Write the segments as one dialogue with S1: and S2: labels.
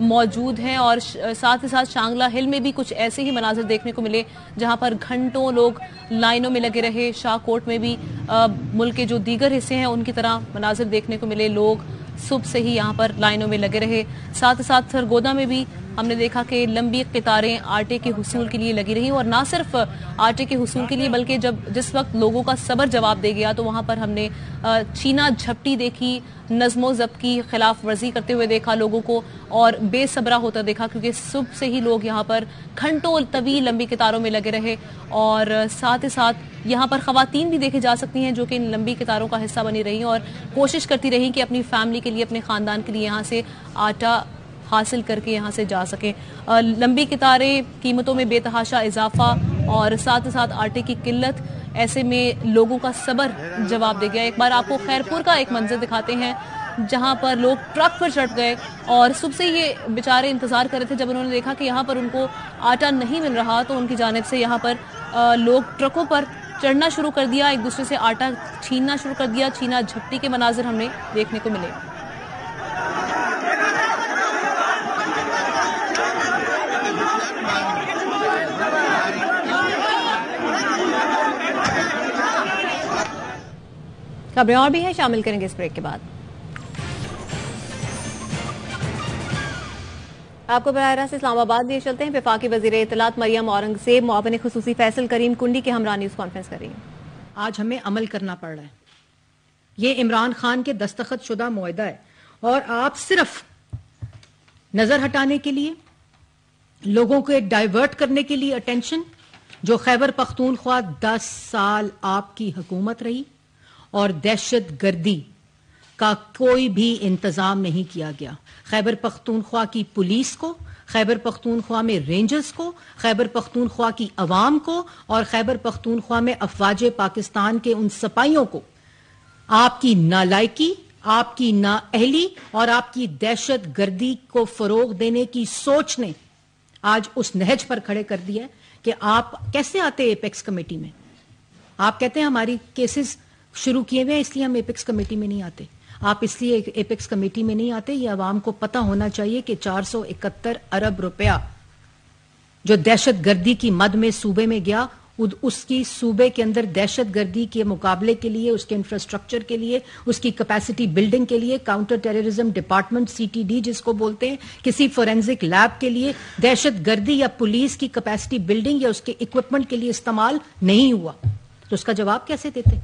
S1: موجود ہیں اور ساتھ ہی ساتھ شانگلہ ہل میں بھی کچھ ایسے ہی مناظر دیکھنے کو ملے جہاں پر گھنٹوں لوگ لائنوں میں لگے رہے. شاہ کوٹ میں بھی ملک کے جو دیگر حصے ہیں ان کی طرح مناظر دیکھنے کو ملے, لوگ صبح سے ہی یہاں پر لائنوں میں لگے رہے. ساتھ ہی ساتھ سرگودا میں بھی ہم نے دیکھا کہ لمبی قطاریں آٹے کے حصول کے لیے لگی رہی, اور نہ صرف آٹے کے حصول کے لیے بلکہ جس وقت لوگوں کا صبر جواب دے گیا تو وہاں پر ہم نے چھینا جھپٹی دیکھی, نظم و ضبط کی خلاف ورزی کرتے ہوئے دیکھا لوگوں کو, اور بے صبرا ہوتا دیکھا کیونکہ صبح سے ہی لوگ یہاں پر گھنٹوں طویل لمبی قطاروں میں لگے رہے. اور ساتھ ہی ساتھ یہاں پر خواتین بھی دیکھی جا سکتی ہیں جو کہ ان لمبی قطاروں کا حصہ بنی رہی اور کوشش کرتی رہی کہ اپنی فیملی کے لیے, اپنے خاندان کے لیے یہاں سے آٹا حاصل کر کے یہاں سے جا سکیں. لمبی قطاریں, قیمتوں میں بے تحاشا اضافہ اور ساتھ ہی ساتھ آٹے کی قلت, ایسے میں لوگوں کا صبر جواب دے گیا. ایک بار آپ کو خیرپور کا ایک منظر دکھاتے ہیں جہاں پر لوگ ٹرک پر چڑھ گئے اور صبح سے یہ بیچارے انتظار کر رہے تھے. جب انہوں نے دیکھا کہ یہاں پر ان کو آٹا نہیں مل رہا تو ان کی جانب سے یہاں پر لوگ ٹرکوں پر چڑھنا شروع کر دیا, ایک دوسرے سے آٹا چھیننا شروع کر دیا. چھینا جھپٹی کے مناظر ہم نے دیکھنے کو ملے. خبریں اور بھی ہیں, شامل کریں گے اس بریک کے بعد. آپ کو براہ راست اسلام آباد لیے چلتے ہیں. وفاقی وزیر اطلاعات مریم اورنگزیب معاون خصوصی فیصل کریم کنڈی کے ہمراہ نیوز کانفرنس کر رہی ہیں.
S2: آج ہمیں عمل کرنا پڑ رہا ہے. یہ عمران خان کے دستخط شدہ معاہدہ ہے اور آپ صرف نظر ہٹانے کے لیے, لوگوں کو ایک ڈائیورٹ کرنے کے لیے اٹینشن, جو خیبر پختونخوا 10 سال آپ کی حکومت رہی اور دہشت گردی کا کوئی بھی انتظام نہیں کیا گیا. خیبر پختونخوا کی پولیس کو, خیبر پختونخوا میں رینجرز کو, خیبر پختونخوا کی عوام کو اور خیبر پختونخوا میں افواج پاکستان کے ان سپاہیوں کو آپ کی نالائکی, آپ کی نااہلی اور آپ کی دہشت گردی کو فروغ دینے کی سوچ نے آج اس نہج پر کھڑے کر دیا کہ آپ کیسے آتے ایپیکس کمیٹی میں. آپ کہتے ہیں ہماری کیسز شروع کیے ہوئے اس لیے ہم ایپیکس کمیٹی میں نہیں آتے. آپ اس لیے ایپیکس کمیٹی میں نہیں آتے, یہ عوام کو پتہ ہونا چاہیے کہ 471 ارب روپیہ جو دہشت گردی کی مد میں صوبے میں گیا, اس کی صوبے کے اندر دہشت گردی کے مقابلے کے لیے, اس کے انفراسٹرکچر کے لیے, اس کی کیپیسٹی بلڈنگ کے لیے, کاؤنٹر ٹیررزم ڈپارٹمنٹ CTD جس کو بولتے ہیں, کسی فورینزک لیب کے لیے دہشت گردی یا پولیس کی کیپیسٹی بلڈنگ یا اس کے اکوپمنٹ کے لیے استعمال نہیں ہوا. تو اس کا جواب کیسے دیتے؟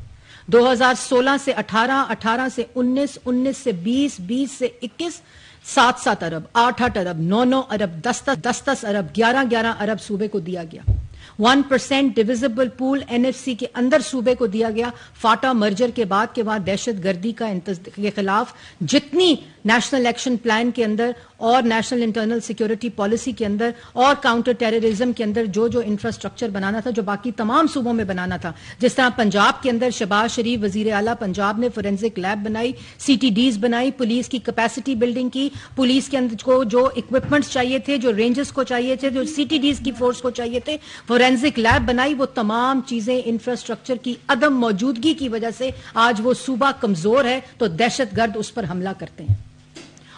S2: 2016 سے 18, 18 سے 19, 19 سے 20, 20 سے 21, 7 ارب, 8 ارب, 9 ارب, 10 ارب, 11 ارب صوبے کو دیا گیا. 1% ڈویزبل پول NFC کے اندر صوبے کو دیا گیا. فاٹا مرجر کے بعد کے بعد دہشت گردی کے خلاف جتنی نیشنل ایکشن پلان کے اندر اور نیشنل انٹرنل سیکیورٹی پالیسی کے اندر اور کاؤنٹر ٹیررزم کے اندر جو انفراسٹرکچر بنانا تھا, جو باقی تمام صوبوں میں بنانا تھا, جس طرح پنجاب کے اندر شہباز شریف وزیر اعلیٰ پنجاب نے فورینزک لیب بنائی, CTDs بنائی, پولیس کی کیپیسٹی بلڈنگ کی, پولیس کے اندر کو جو اکوپمنٹس چاہیے تھے, جو رینجز کو چاہیے تھے, جو CTDs کی فورس کو چاہیے تھے, فورینزک لیب بنائی. وہ تمام چیزیں انفراسٹرکچر کی عدم موجودگی کی وجہ سے آج وہ صوبہ کمزور ہے تو دہشت گرد اس پر حملہ کرتے ہیں.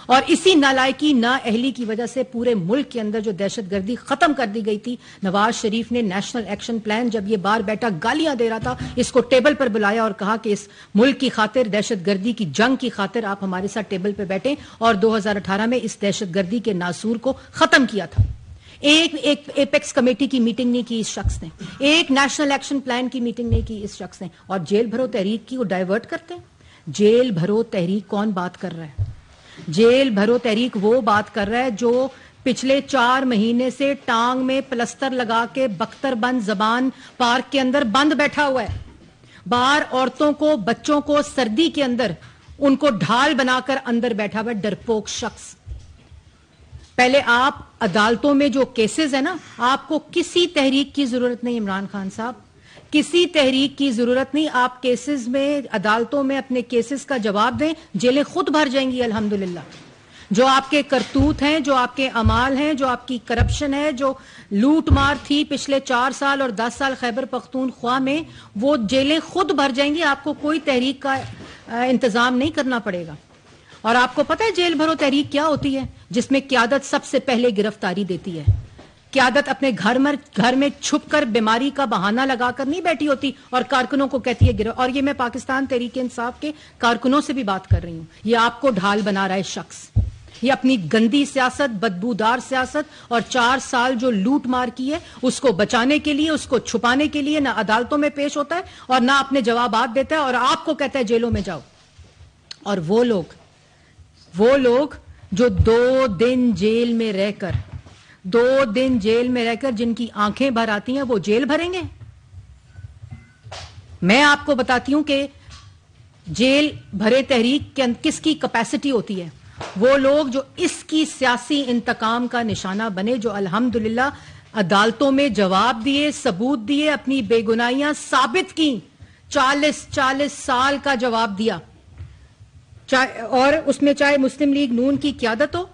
S2: اور اسی نالائکی نااہلی کی وجہ سے پورے ملک کے اندر جو دہشت گردی ختم کر دی گئی تھی, نواز شریف نے نیشنل ایکشن پلان جب یہ بار بیٹھا گالیاں دے رہا تھا, اس کو ٹیبل پر بلایا اور کہا کہ اس ملک کی خاطر, دہشت گردی کی جنگ کی خاطر آپ ہمارے ساتھ ٹیبل پہ بیٹھیں, اور 2018 میں اس دہشت گردی کے ناسور کو ختم کیا تھا. ایک ایپیکس کمیٹی کی میٹنگ نہیں کی اس شخص نے, ایک نیشنل ایکشن پلان کی میٹنگ نہیں کی اس شخص نے, اور جیل بھرو تحریک کی وہ ڈائیورٹ کرتے ہیں. جیل بھرو تحریک کون بات کر رہا ہے؟ جیل بھرو تحریک وہ بات کر رہا ہے جو پچھلے 4 مہینے سے ٹانگ میں پلستر لگا کے بختر بند زبان پارک کے اندر بند بیٹھا ہوا ہے. باہر عورتوں کو, بچوں کو سردی کے اندر ان کو ڈھال بنا کر اندر بیٹھا ہوا ہے ڈرپوک شخص. پہلے آپ عدالتوں میں جو کیسز ہیں نا, آپ کو کسی تحریک کی ضرورت نہیں عمران خان صاحب, کسی تحریک کی ضرورت نہیں. آپ کیسز میں, عدالتوں میں اپنے کیسز کا جواب دیں, جیلیں خود بھر جائیں گی الحمدللہ. جو آپ کے کرتوت ہیں, جو آپ کے اعمال ہیں, جو آپ کی کرپشن ہے, جو لوٹ مار تھی پچھلے 4 سال اور 10 سال خیبر پختونخوا میں, وہ جیلیں خود بھر جائیں گی. آپ کو کوئی تحریک کا انتظام نہیں کرنا پڑے گا. اور آپ کو پتہ ہے جیل بھرو تحریک کیا ہوتی ہے؟ جس میں قیادت سب سے پہلے گرفتاری دیتی ہے. قیادت اپنے گھر میں چھپ کر بیماری کا بہانہ لگا کر نہیں بیٹھی ہوتی اور کارکنوں کو کہتی ہے اور یہ میں پاکستان تحریک انصاف کے کارکنوں سے بھی بات کر رہی ہوں. یہ آپ کو ڈھال بنا رہا ہے شخص. یہ اپنی گندی سیاست، بدبودار سیاست اور 4 سال جو لوٹ مار کی ہے اس کو بچانے کے لیے، اس کو چھپانے کے لیے نہ عدالتوں میں پیش ہوتا ہے اور نہ اپنے جوابات دیتا ہے اور آپ کو کہتا ہے جیلوں میں جاؤ. اور وہ لوگ جو 2 دن جیل میں رہ کر جن کی آنکھیں بھر آتی ہیں وہ جیل بھریں گے؟ میں آپ کو بتاتی ہوں کہ جیل بھرے تحریک کس کی کیپیسٹی ہوتی ہے. وہ لوگ جو اس کی سیاسی انتقام کا نشانہ بنے، جو الحمدللہ عدالتوں میں جواب دیے، ثبوت دیے، اپنی بے گناہیاں ثابت کی، 40 سال کا جواب دیا، اور اس میں چاہے مسلم لیگ نون کی قیادت ہو،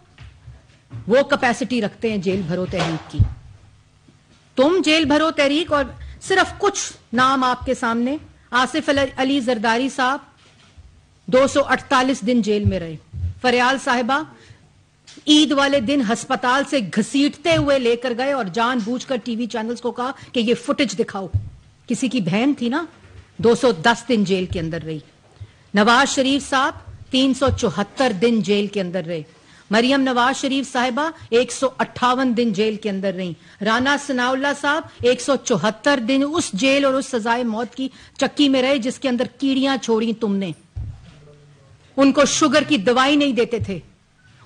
S2: وہ کیپیسٹی رکھتے ہیں جیل بھرو تحریک کی. تم جیل بھرو تحریک، اور صرف کچھ نام آپ کے سامنے. آصف علی زرداری صاحب 248 دن جیل میں رہے. فریال صاحبہ عید والے دن ہسپتال سے گھسیٹتے ہوئے لے کر گئے اور جان بوجھ کر ٹی وی چینلز کو کہا کہ یہ فوٹیج دکھاؤ. کسی کی بہن تھی نا، 210 دن جیل کے اندر رہی. نواز شریف صاحب 374 دن جیل کے اندر رہے. مریم نواز شریف صاحبہ 158 دن جیل کے اندر رہی. رانا ثناء اللہ صاحب 174 دن اس جیل اور اس سزائے موت کی چکی میں رہے جس کے اندر کیڑیاں چھوڑی تم نے. ان کو شوگر کی دوائی نہیں دیتے تھے،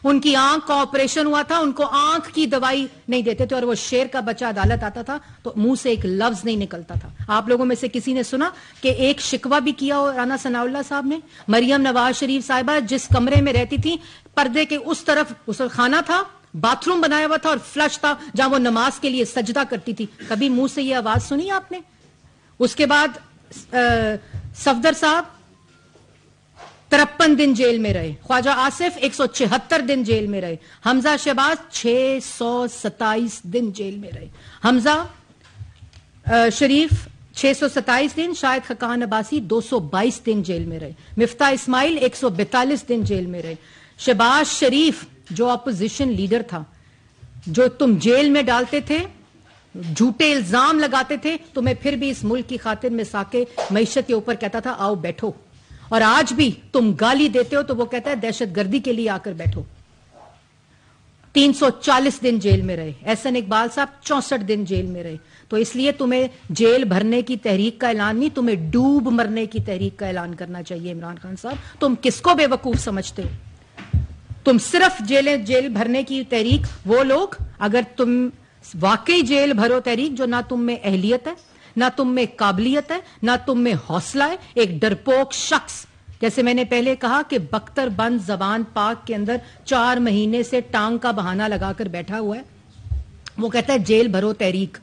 S2: ان کی آنکھ کا آپریشن ہوا تھا، ان کو آنکھ کی دوائی نہیں دیتے تھے، اور وہ شیر کا بچہ عدالت آتا تھا تو منہ سے ایک لفظ نہیں نکلتا تھا. آپ لوگوں میں سے کسی نے سنا کہ ایک شکوہ بھی کیا ہو رانا ثناء اللہ صاحب نے؟ مریم نواز شریف صاحبہ جس کمرے میں رہتی تھی، پردے کے اس طرف اس خانہ تھا، باتھ روم بنایا ہوا تھا اور فلش تھا جہاں وہ نماز کے لیے سجدہ کرتی تھی. کبھی منہ سے یہ آواز سنی آپ نے؟ اس کے بعد صفدر صاحب 53 دن جیل میں رہے. خواجہ آصف 176 دن جیل میں رہے. حمزہ شہباز 627 دن جیل میں رہے. حمزہ شریف 627 دن. شاہد خاقان عباسی 222 دن جیل میں رہے. مفتاح اسماعیل 142 دن جیل میں رہے. شہباز شریف جو اپوزیشن لیڈر تھا، جو تم جیل میں ڈالتے تھے، جھوٹے الزام لگاتے تھے، تمہیں پھر بھی اس ملک کی خاطر میں ساکے معیشت کے اوپر کہتا تھا آؤ بیٹھو، اور آج بھی تم گالی دیتے ہو تو وہ کہتا ہے دہشت گردی کے لیے آ کر بیٹھو. 340 دن جیل میں رہے. احسن اقبال صاحب 64 دن جیل میں رہے. تو اس لیے تمہیں جیل بھرنے کی تحریک کا اعلان نہیں، تمہیں ڈوب مرنے کی تحریک کا اعلان کرنا چاہیے. عمران خان صاحب تم کس کو بے وقوف سمجھتے ہو؟ تم صرف جیل بھرنے کی تحریک، وہ لوگ اگر تم واقعی جیل بھرو تحریک جو نہ تم میں اہلیت ہے، نہ تم میں قابلیت ہے، نہ تم میں حوصلہ ہے، ایک ڈرپوک شخص جیسے میں نے پہلے کہا کہ بختر بند زبان پاک کے اندر 4 مہینے سے ٹانگ کا بہانہ لگا کر بیٹھا ہوا ہے، وہ کہتا ہے جیل بھرو تحریک.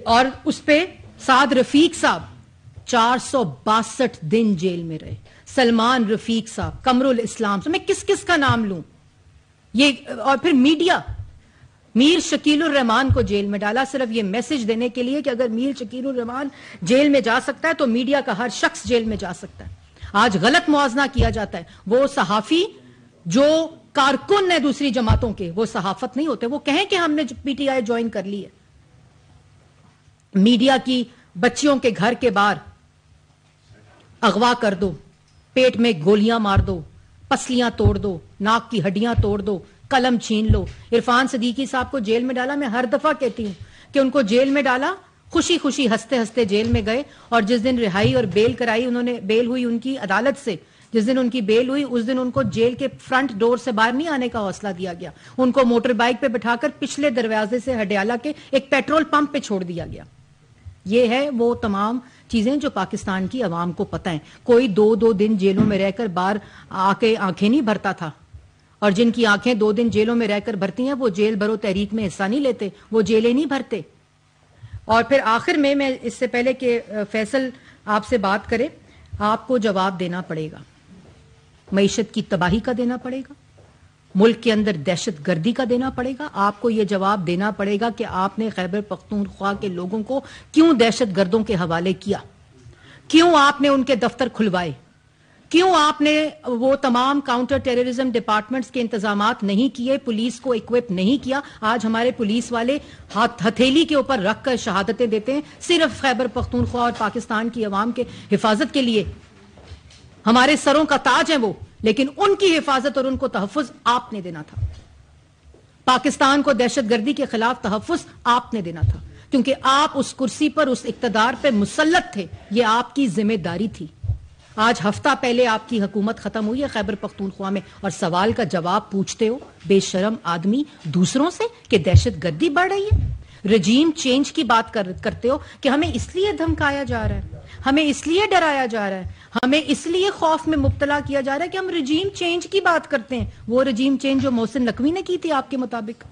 S2: اور اس پہ سعد رفیق صاحب 462 دن جیل میں رہے. سلمان رفیق صاحب، قمر الاسلام، میں کس کا نام لوں یہ. اور پھر میڈیا، میر شکیل الرحمان کو جیل میں ڈالا صرف یہ میسج دینے کے لیے کہ اگر میر شکیل الرحمان جیل میں جا سکتا ہے تو میڈیا کا ہر شخص جیل میں جا سکتا ہے. آج غلط موازنہ کیا جاتا ہے. وہ صحافی جو کارکن ہیں دوسری جماعتوں کے، وہ صحافت نہیں ہوتے. وہ کہیں کہ ہم نے پی ٹی آئی جوائن کر لی ہے. میڈیا کی بچیوں کے گھر کے باہر اغوا کر دو، پیٹ میں گولیاں مار دو، پسلیاں توڑ دو، ناک کی ہڈیاں توڑ دو، قلم چھین لو. عرفان صدیقی صاحب کو جیل میں ڈالا. میں ہر دفعہ کہتی ہوں کہ ان کو جیل میں ڈالا، خوشی خوشی ہنستے ہنستے جیل میں گئے، اور جس دن رہائی اور بیل کرائی، انہوں نے بیل ہوئی ان کی عدالت سے، جس دن ان کی بیل ہوئی اس دن ان کو جیل کے فرنٹ ڈور سے باہر نہیں آنے کا حوصلہ دیا گیا. ان کو موٹر بائک پہ بٹھا کر پچھلے دروازے سے ہڈیالہ کے ایک پیٹرول پمپ پہ چھوڑ دیا گیا. یہ ہے وہ تمام چیزیں جو پاکستان کی عوام کو پتہ ہیں. کوئی 2 دن جیلوں میں رہ کر باہر آ کے آنکھیں نہیں بھرتا تھا، اور جن کی آنکھیں 2 دن جیلوں میں رہ کر بھرتی ہیں وہ جیل بھرو تحریک میں حصہ نہیں لیتے، وہ جیلیں نہیں بھرتے. اور پھر آخر میں اس سے پہلے کہ فیصل آپ سے بات کرے، آپ کو جواب دینا پڑے گا. معیشت کی تباہی کا دینا پڑے گا، ملک کے اندر دہشت گردی کا دینا پڑے گا. آپ کو یہ جواب دینا پڑے گا کہ آپ نے خیبر پختونخوا کے لوگوں کو کیوں دہشت گردوں کے حوالے کیا، کیوں آپ نے ان کے دفتر کھلوائے، کیوں آپ نے وہ تمام کاؤنٹر ٹیررزم ڈپارٹمنٹس کے انتظامات نہیں کیے, پولیس کو اکوپ نہیں کیا؟ آج ہمارے پولیس والے ہتھیلی کے اوپر رکھ کر شہادتیں دیتے ہیں صرف خیبر پختونخوا اور پاکستان کی عوام کے حفاظت کے لیے. ہمارے سروں کا تاج ہیں وہ, لیکن ان کی حفاظت اور ان کو تحفظ آپ نے دینا تھا. پاکستان کو دہشت گردی کے خلاف تحفظ آپ نے دینا تھا, کیونکہ آپ اس کرسی پر, اس اقتدار پہ مسلط تھے. یہ آپ کی ذمہ داری تھی. آج ہفتہ پہلے آپ کی حکومت ختم ہوئی ہے خیبر پختونخوا میں, اور سوال کا جواب پوچھتے ہو بے شرم آدمی دوسروں سے کہ دہشت گردی بڑھ رہی ہے. رجیم چینج کی بات کرتے ہو کہ ہمیں اس لیے دھمکایا جا رہا ہے, ہمیں اس لیے ڈرایا جا رہا ہے, ہمیں اس لیے خوف میں مبتلا کیا جا رہا ہے کہ ہم رجیم چینج کی بات کرتے ہیں. وہ رجیم چینج جو محسن نقوی نے کی تھی آپ کے مطابق.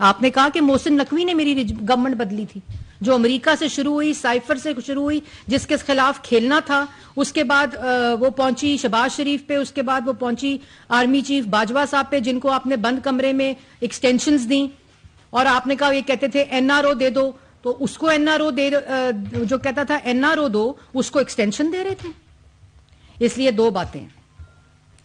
S2: آپ نے کہا کہ محسن نقوی نے میری گورنمنٹ بدلی تھی, جو امریکہ سے شروع ہوئی, سائفر سے شروع ہوئی, جس کے خلاف کھیلنا تھا. اس کے بعد وہ پہنچی شہباز شریف پہ, اس کے بعد وہ پہنچی آرمی چیف باجوہ صاحب پہ, جن کو آپ نے بند کمرے میں ایکسٹینشنز دیں, اور آپ نے کہا یہ کہتے تھے این آر او دے دو, تو اس کو این آر او دے, جو کہتا تھا این آر او دو, اس کو ایکسٹینشن دے رہے تھے. اس لیے دو باتیں,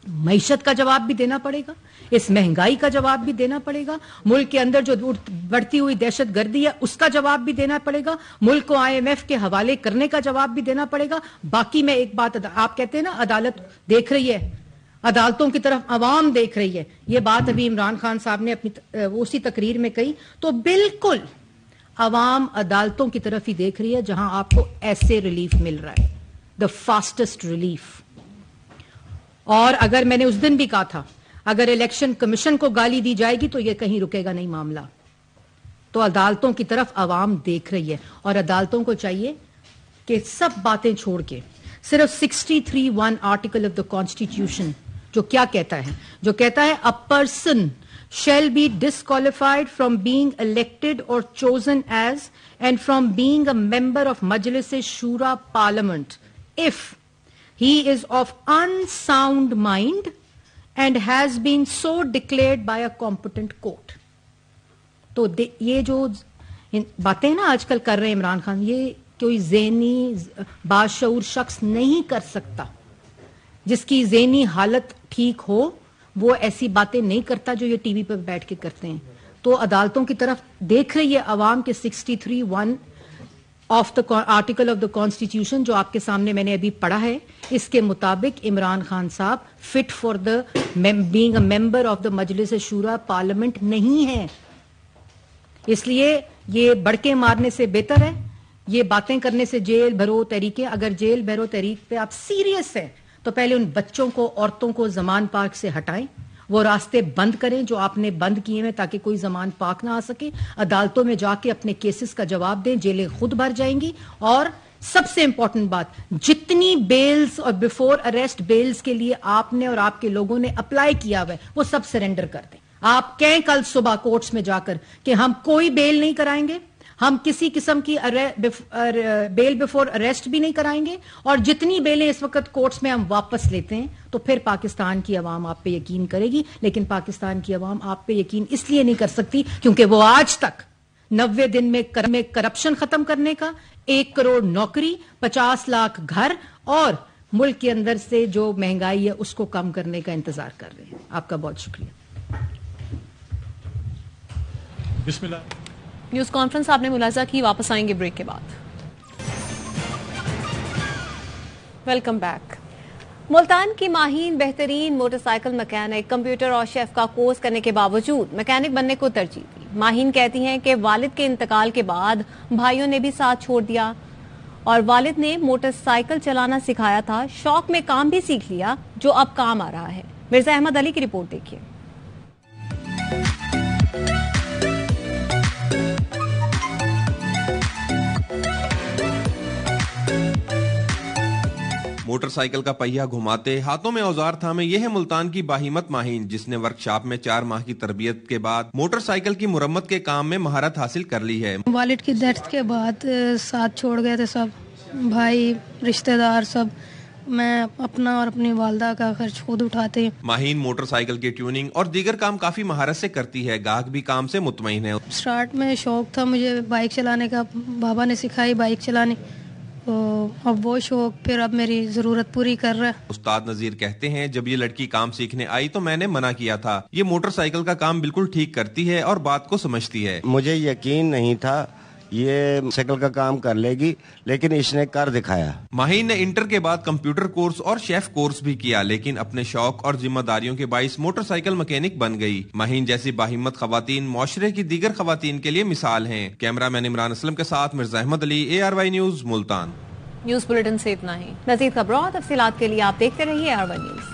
S2: معیشت کا جواب بھی دینا پڑے گا, اس مہنگائی کا جواب بھی دینا پڑے گا, ملک کے اندر جو بڑھتی ہوئی دہشت گردی ہے اس کا جواب بھی دینا پڑے گا, ملک کو آئی ایم ایف کے حوالے کرنے کا جواب بھی دینا پڑے گا. باقی میں ایک بات, آپ کہتے ہیں نا عدالت دیکھ رہی ہے, عدالتوں کی طرف عوام دیکھ رہی ہے, یہ بات ابھی عمران خان صاحب نے اپنی اسی تقریر میں کہی, تو بالکل عوام عدالتوں کی طرف ہی دیکھ رہی ہے جہاں آپ کو ایسے ریلیف مل رہا ہے, دا فاسٹسٹ ریلیف. اور اگر میں نے اس دن بھی کہا تھا اگر الیکشن کمیشن کو گالی دی جائے گی تو یہ کہیں رکے گا نہیں معاملہ. تو عدالتوں کی طرف عوام دیکھ رہی ہے, اور عدالتوں کو چاہیے کہ سب باتیں چھوڑ کے صرف 63(1) آرٹیکل آف دا کانسٹیٹیوشن جو کیا کہتا ہے, جو کہتا ہے a person shall be disqualified from being elected or chosen as and from being a member of Majlis Shura Parliament if he is of unsound mind and has been so declared by a competent court. تو یہ جو باتیں نا آج کل کر رہے ہیں عمران خان, یہ کوئی ذہنی باشعور شخص نہیں کر سکتا. جس کی ذہنی حالت ٹھیک ہو وہ ایسی باتیں نہیں کرتا جو یہ ٹی وی پہ بیٹھ کے کرتے ہیں. تو عدالتوں کی طرف دیکھ رہی ہے عوام کے 63(1) of the article of the constitution جو آپ کے سامنے میں نے ابھی پڑھا ہے. اس کے مطابق عمران خان صاحب fit for the being a member of the Majlis Shura parliament نہیں ہے. اس لیے یہ بڑکے مارنے سے بہتر ہے, یہ باتیں کرنے سے جیل بھرو تحریکیں. اگر جیل بھرو تحریک پہ آپ سیریس ہیں تو پہلے ان بچوں کو, عورتوں کو زمان پاک سے ہٹائیں, وہ راستے بند کریں جو آپ نے بند کیے ہیں تاکہ کوئی زمان پاک نہ آ سکے. عدالتوں میں جا کے اپنے کیسز کا جواب دیں, جیلیں خود بھر جائیں گی. اور سب سے امپورٹنٹ بات, جتنی بیلز اور بیفور اریسٹ بیلز کے لیے آپ نے اور آپ کے لوگوں نے اپلائی کیا ہوا ہے وہ سب سرنڈر کر دیں. آپ کہیں کل صبح کورٹس میں جا کر کہ ہم کوئی بیل نہیں کرائیں گے, ہم کسی قسم کی بیل بیفور اریسٹ بھی نہیں کرائیں گے, اور جتنی بیلیں اس وقت کورٹس میں ہم واپس لیتے ہیں, تو پھر پاکستان کی عوام آپ پہ یقین کرے گی. لیکن پاکستان کی عوام آپ پہ یقین اس لیے نہیں کر سکتی کیونکہ وہ آج تک 90 دن میں کرپشن ختم کرنے کا, 1 کروڑ نوکری, 50 لاکھ گھر اور ملک کے اندر سے جو مہنگائی ہے اس کو کم کرنے کا انتظار کر رہے ہیں. آپ کا بہت شکریہ.
S3: بسم اللہ.
S1: نیوز کانفرنس آپ نے ملاحظہ کی, واپس آئیں گے بریک کے بعد. Welcome back. ملتان کی ماہین بہترین موٹر سائیکل مکینک, کمپیوٹر اور شیف کا کورس کرنے کے باوجود مکینک بننے کو ترجیح دی. ماہین کہتی ہیں کہ والد کے انتقال کے بعد بھائیوں نے بھی ساتھ چھوڑ دیا, اور والد نے موٹر سائیکل چلانا سکھایا تھا, شوق میں کام بھی سیکھ لیا جو اب کام آ رہا ہے. مرزا احمد علی کی رپورٹ دیکھیے.
S4: موٹر سائیکل کا پہیا گھماتے, ہاتھوں میں اوزار تھامے, یہ ہے ملتان کی باہمت ماہین جس نے ورکشاپ میں 4 ماہ کی تربیت کے بعد موٹر سائیکل کی مرمت کے کام میں مہارت حاصل کر لی ہے.
S5: والد کی ڈیتھ کے بعد ساتھ چھوڑ گئے تھے سب, بھائی رشتہ دار سب. میں اپنا اور اپنی والدہ کا خرچ خود اٹھاتے ہیں.
S4: ماہین موٹر سائیکل کی ٹیوننگ اور دیگر کام کافی مہارت سے کرتی ہے, گاہک بھی کام سے مطمئن ہے.
S5: سٹارٹ میں شوق تھا مجھے بائک چلانے کا, بابا نے سکھائی بائک چلانی, اب وہ شوق پھر اب میری ضرورت پوری کر رہا ہے۔
S4: استاد نذیر کہتے ہیں جب یہ لڑکی کام سیکھنے آئی تو میں نے منع کیا تھا، یہ موٹر سائیکل کا کام بالکل ٹھیک کرتی ہے اور بات کو سمجھتی ہے۔
S6: مجھے یقین نہیں تھا یہ سائیکل کا کام کر لے گی، لیکن اس نے کر دکھایا۔
S4: ماہین نے انٹر کے بعد کمپیوٹر کورس اور شیف کورس بھی کیا، لیکن اپنے شوق اور ذمہ داریوں کے باعث موٹر سائیکل مکینک بن گئی۔ ماہین جیسی باہمت خواتین معاشرے کی دیگر خواتین کے لیے مثال ہیں۔ کیمرہ مین عمران اسلم کے ساتھ مرزا احمد علی، ARY news, Multan.
S1: News bulletin سے اتنا ہی، مزید خبروں اور تفصیلات کے لیے آپ دیکھتے رہیے ARY نیوز۔